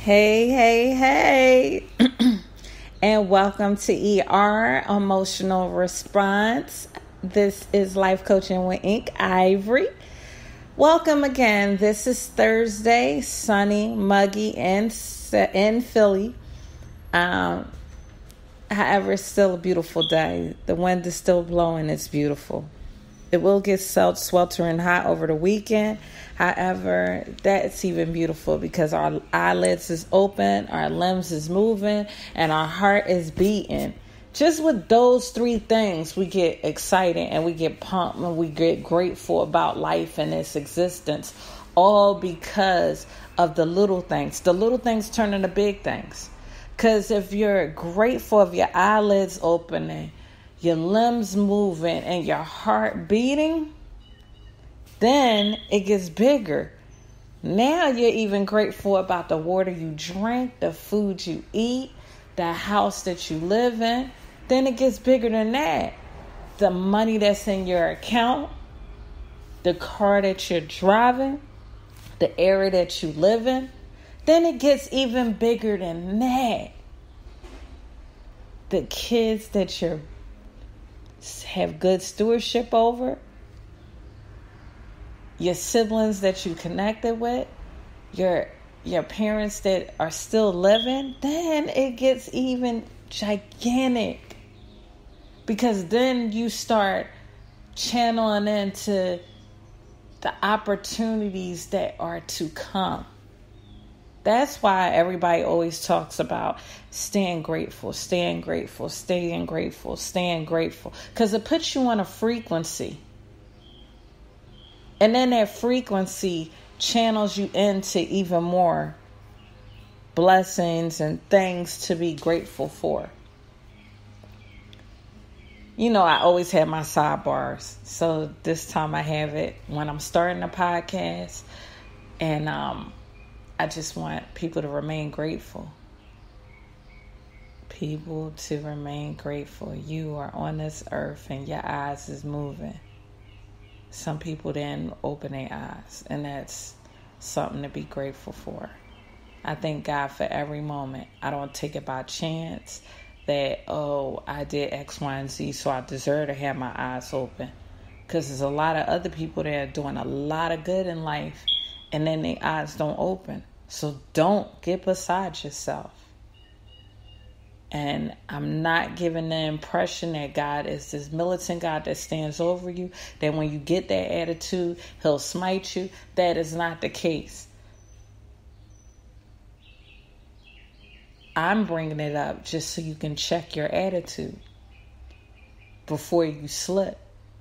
Hey, hey, hey, and welcome to ER Emotional Response. This is Life Coaching with Ink Ivory. Welcome again. This is Thursday, sunny, muggy, in Philly. However, it's still a beautiful day. The wind is still blowing. It's beautiful. It will get sweltering hot over the weekend. However, that's even beautiful because our eyelids is open, our limbs is moving, and our heart is beating. Just with those three things, we get excited and we get pumped and we get grateful about life and its existence, all because of the little things. The little things turn into big things. Because if you're grateful of your eyelids opening, your limbs moving, and your heart beating, then it gets bigger. Now you're even grateful about the water you drink, the food you eat, the house that you live in. Then it gets bigger than that. The money that's in your account, the car that you're driving, the area that you live in. Then it gets even bigger than that. The kids that you have good stewardship over, your siblings that you connected with, your parents that are still living, then it gets even gigantic. Because then you start channeling into the opportunities that are to come. That's why everybody always talks about staying grateful, staying grateful, staying grateful, staying grateful. Because it puts you on a frequency. And then that frequency channels you into even more blessings and things to be grateful for. You know, I always have my sidebars. So this time I have it when I'm starting a podcast. And I just want people to remain grateful. People to remain grateful. You are on this earth and your eyes is moving. Some people didn't open their eyes, and that's something to be grateful for. I thank God for every moment. I don't take it by chance that, I did X, Y, and Z, so I deserve to have my eyes open. Because there's a lot of other people that are doing a lot of good in life, and then their eyes don't open. So don't get beside yourself. And I'm not giving the impression that God is this militant God that stands over you, that when you get that attitude, he'll smite you. That is not the case. I'm bringing it up just so you can check your attitude before you slip.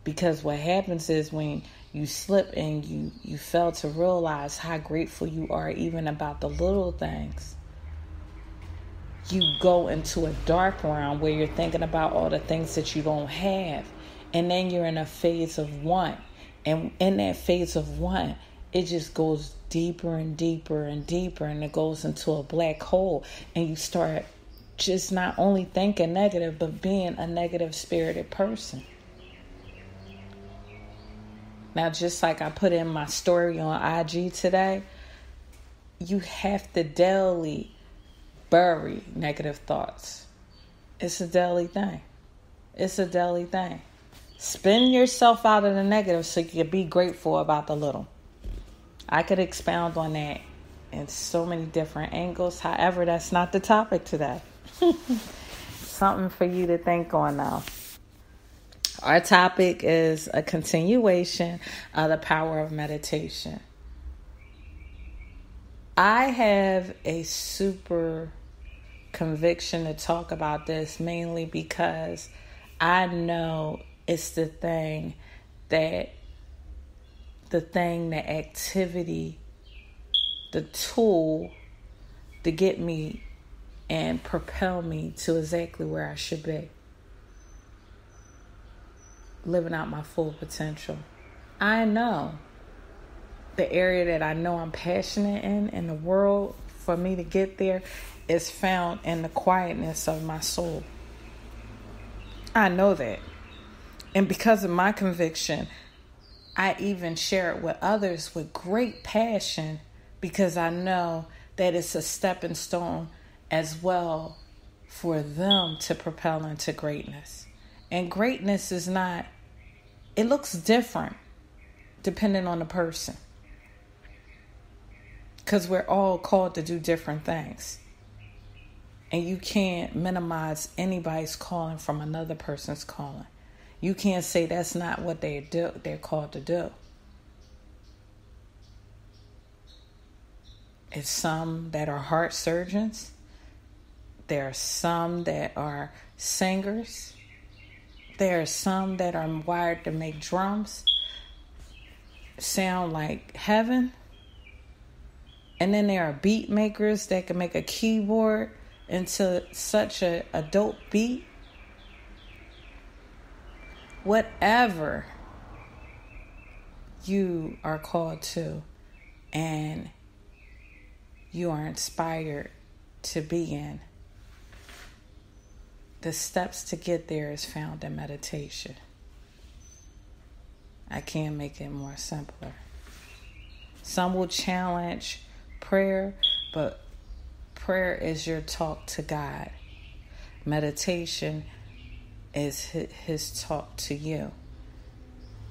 Because what happens is when you slip and you fail to realize how grateful you are even about the little things, you go into a dark realm where you're thinking about all the things that you don't have. And then you're in a phase of want. And in that phase of want, it just goes deeper and deeper and deeper. And it goes into a black hole. And you start just not only thinking negative, but being a negative spirited person. Now, just like I put in my story on IG today, you have to daily bury negative thoughts. It's a daily thing. It's a daily thing. Spin yourself out of the negative so you can be grateful about the little. I could expound on that in so many different angles. However, that's not the topic today. Something for you to think on now. Our topic is a continuation of the power of meditation. I have a super conviction to talk about this mainly because I know it's the activity, the tool to get me and propel me to exactly where I should be. Living out my full potential. I know the area that I know I'm passionate in the world, for me to get there, is found in the quietness of my soul. I know that. And because of my conviction, I even share it with others with great passion because I know that it's a stepping stone as well for them to propel into greatness. And greatness is not, it looks different depending on the person. Because we're all called to do different things. And you can't minimize anybody's calling from another person's calling. You can't say that's not what they're called to do. It's some that are heart surgeons. There are some that are singers. There are some that are wired to make drums sound like heaven. And then there are beat makers that can make a keyboard into such a dope beat. Whatever you are called to and you are inspired to be in, the steps to get there is found in meditation. I can't make it more simpler. Some will challenge prayer, but prayer is your talk to God. Meditation is his talk to you.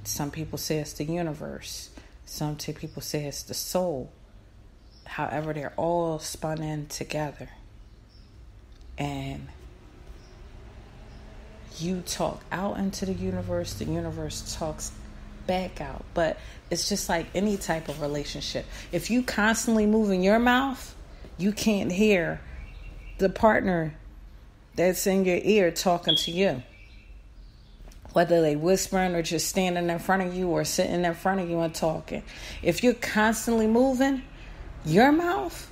Some people say it's the universe. Some people say it's the soul. However, they're all spun in together. And you talk out into the universe talks back out. But it's just like any type of relationship. If you constantly moving your mouth, you can't hear the partner that's in your ear talking to you. Whether they whispering or just standing in front of you or sitting in front of you and talking. If you're constantly moving your mouth,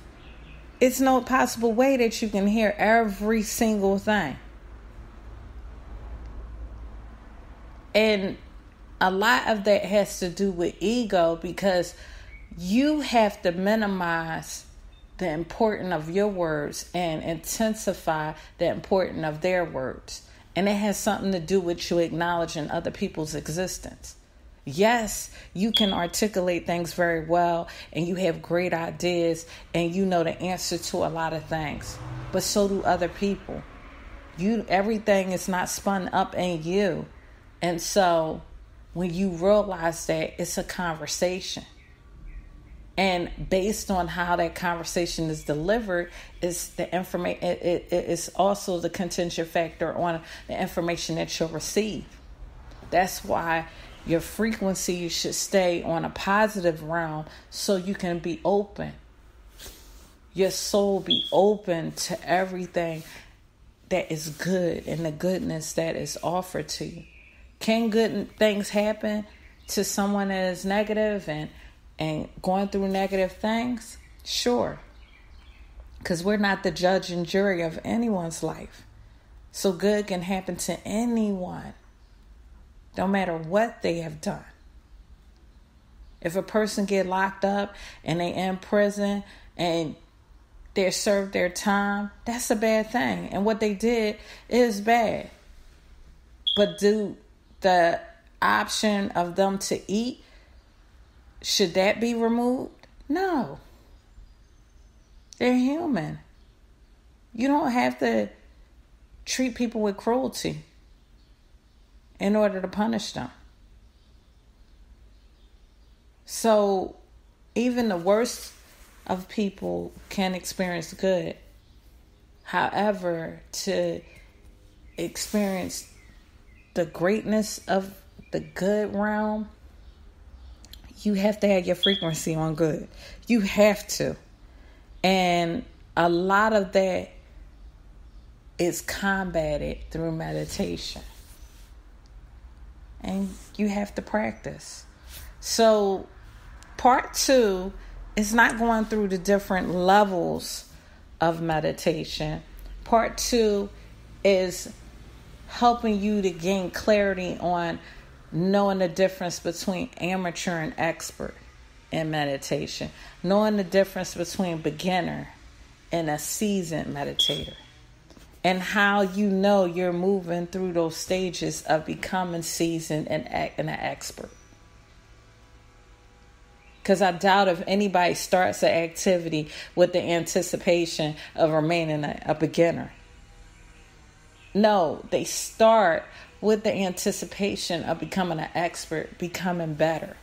it's no possible way that you can hear every single thing. And a lot of that has to do with ego, because you have to minimize the importance of your words and intensify the importance of their words. And it has something to do with you acknowledging other people's existence. Yes, you can articulate things very well and you have great ideas and you know the answer to a lot of things, but so do other people. Everything is not spun up in you. And so when you realize that, it's a conversation. And based on how that conversation is delivered, is the information. It is also the contingent factor on the information that you'll receive. That's why your frequency should stay on a positive realm, so you can be open. Your soul be open to everything that is good and the goodness that is offered to you. Can good things happen to someone that is negative and going through negative things? Sure. Because we're not the judge and jury of anyone's life. So good can happen to anyone, no matter what they have done. If a person get locked up and they in prison and they served their time, that's a bad thing. And what they did is bad. But do the option of them to eat, should that be removed? No. They're human. You don't have to treat people with cruelty in order to punish them. So even the worst of people can experience good. However, to experience the greatness of the good realm, you have to have your frequency on good. You have to. And a lot of that is combated through meditation. And you have to practice. So part 2 is not going through the different levels of meditation. Part 2 is helping you to gain clarity on knowing the difference between amateur and expert in meditation. Knowing the difference between beginner and a seasoned meditator. And how you know you're moving through those stages of becoming seasoned and an expert. Because I doubt if anybody starts an activity with the anticipation of remaining a beginner. No, they start with the anticipation of becoming an expert, becoming better.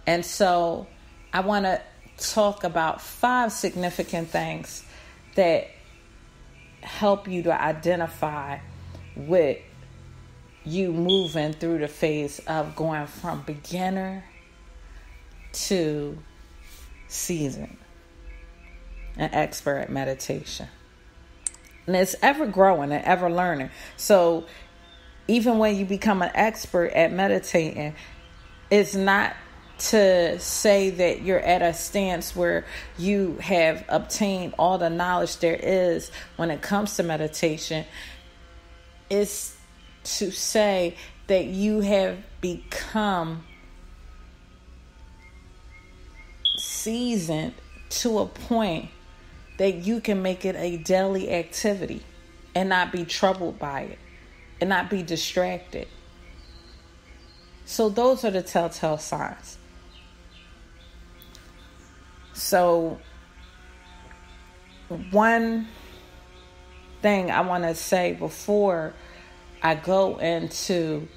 And so I want to talk about 5 significant things that help you to identify with you moving through the phase of going from beginner to seasoned, an expert at meditation. And it's ever growing and ever learning. So even when you become an expert at meditating, it's not to say that you're at a stance where you have obtained all the knowledge there is when it comes to meditation. It's to say that you have become seasoned to a point that you can make it a daily activity and not be troubled by it and not be distracted. So those are the telltale signs. So one thing I want to say before I go into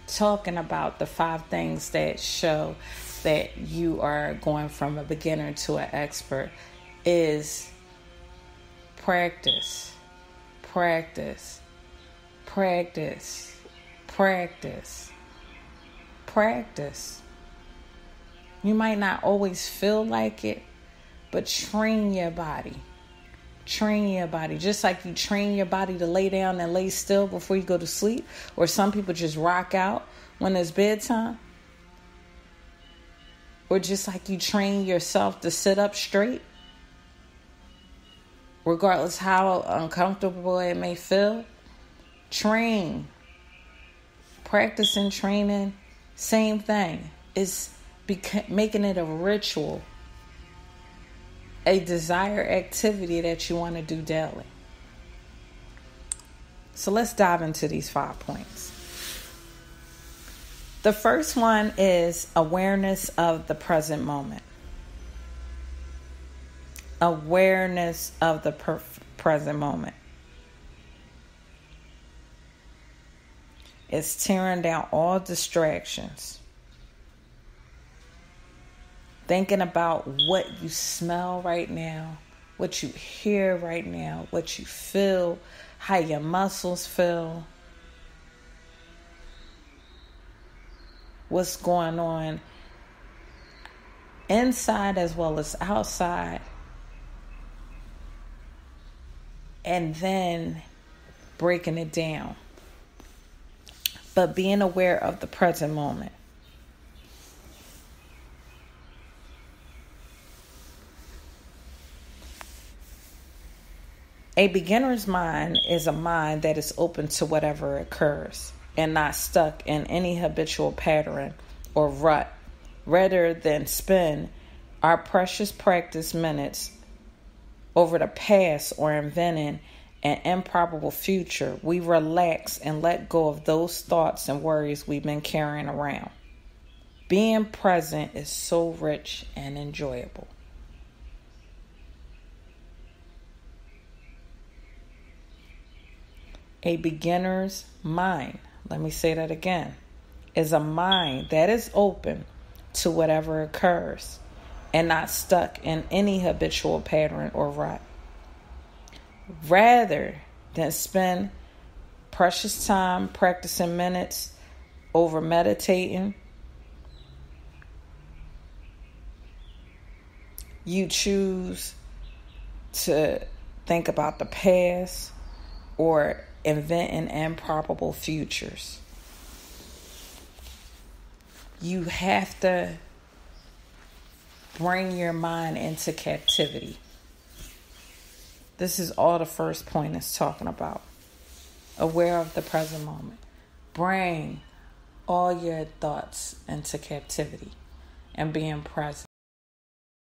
talking about the 5 things that show that you are going from a beginner to an expert is practice, practice, practice, practice, practice. You might not always feel like it, but train your body. Train your body. Just like you train your body to lay down and lay still before you go to sleep, or some people just rock out when it's bedtime. Or just like you train yourself to sit up straight, regardless how uncomfortable it may feel. Train. Practice and training, same thing. It's making it a ritual, a desired activity that you want to do daily. So let's dive into these 5 points. The first one is awareness of the present moment. Awareness of the present moment. It's tearing down all distractions. Thinking about what you smell right now, what you hear right now, what you feel, how your muscles feel, what's going on inside as well as outside. And then breaking it down. But being aware of the present moment. A beginner's mind is a mind that is open to whatever occurs and not stuck in any habitual pattern or rut. Rather than spend our precious practice minutes over the past or inventing an improbable future, we relax and let go of those thoughts and worries we've been carrying around. Being present is so rich and enjoyable. A beginner's mind, let me say that again, is a mind that is open to whatever occurs and not stuck in any habitual pattern or rut. Rather than spend precious time practicing minutes over meditating, you choose to think about the past or inventing improbable futures. You have to bring your mind into captivity. This is all the first point is talking about. Aware of the present moment. Bring all your thoughts into captivity and being present.